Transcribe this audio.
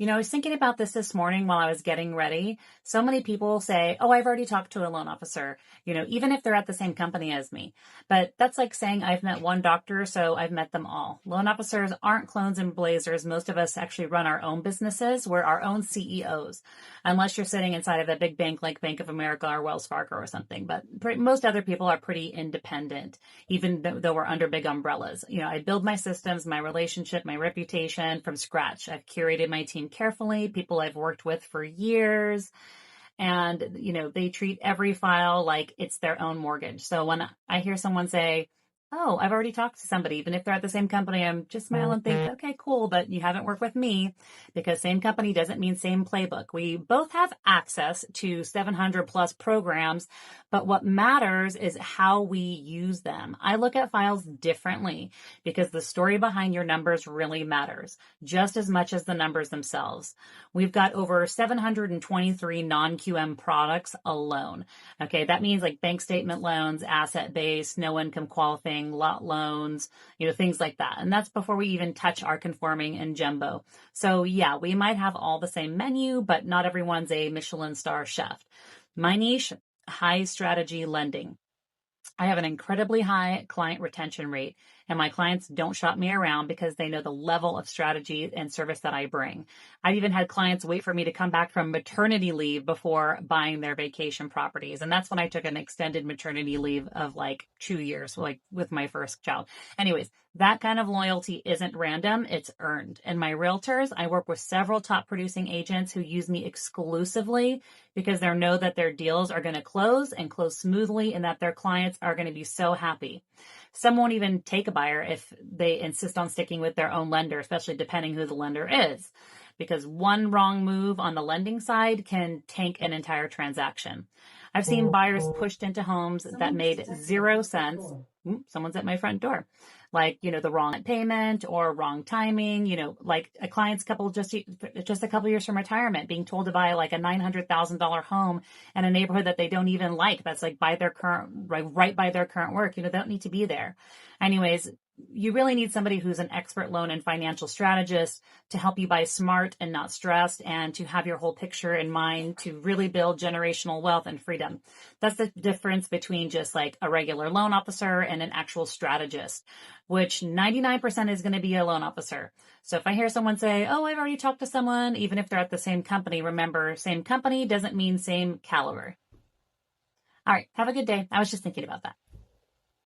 I was thinking about this morning while I was getting ready. So many people say, oh, I've already talked to a loan officer, even if they're at the same company as me. But that's like saying I've met one doctor, so I've met them all. Loan officers aren't clones and blazers. Most of us actually run our own businesses. We're our own CEOs, unless you're sitting inside of a big bank like Bank of America or Wells Fargo or something. But most other people are pretty independent, even though we're under big umbrellas. I build my systems, my relationship, my reputation from scratch. I've curated my team carefully, people I've worked with for years. And, they treat every file like it's their own mortgage. So when I hear someone say, oh, I've already talked to somebody, even if they're at the same company, I'm just smile and think, okay, cool, but you haven't worked with me, because same company doesn't mean same playbook. We both have access to 700 plus programs, but what matters is how we use them. I look at files differently because the story behind your numbers really matters just as much as the numbers themselves. We've got over 723 non-QM products alone. Okay, that means like bank statement loans, asset-based, no income qualifying, lot loans, things like that. And that's before we even touch our conforming and jumbo. So yeah, we might have all the same menu, but not everyone's a Michelin star chef. My niche, high strategy lending. I have an incredibly high client retention rate, and my clients don't shop me around because they know the level of strategy and service that I bring. I've even had clients wait for me to come back from maternity leave before buying their vacation properties. And that's when I took an extended maternity leave of like 2 years, like with my first child. Anyways, that kind of loyalty isn't random, it's earned. And my realtors, I work with several top producing agents who use me exclusively because they know that their deals are going to close and close smoothly, and that their clients are going to be so happy. Some won't even take a buyer if they insist on sticking with their own lender, especially depending who the lender is, because one wrong move on the lending side can tank an entire transaction. I've seen buyers pushed into homes that made 0 sense. Someone's at my front door. Like, the wrong payment or wrong timing, like a client's couple just a couple years from retirement being told to buy like a $900,000 home in a neighborhood that they don't even like. That's like right by their current work. They don't need to be there. Anyways, you really need somebody who's an expert loan and financial strategist to help you buy smart and not stressed, and to have your whole picture in mind to really build generational wealth and freedom. That's the difference between just like a regular loan officer and an actual strategist, which 99% is going to be a loan officer. So if I hear someone say, oh, I've already talked to someone, even if they're at the same company, remember, same company doesn't mean same caliber. All right. Have a good day. I was just thinking about that.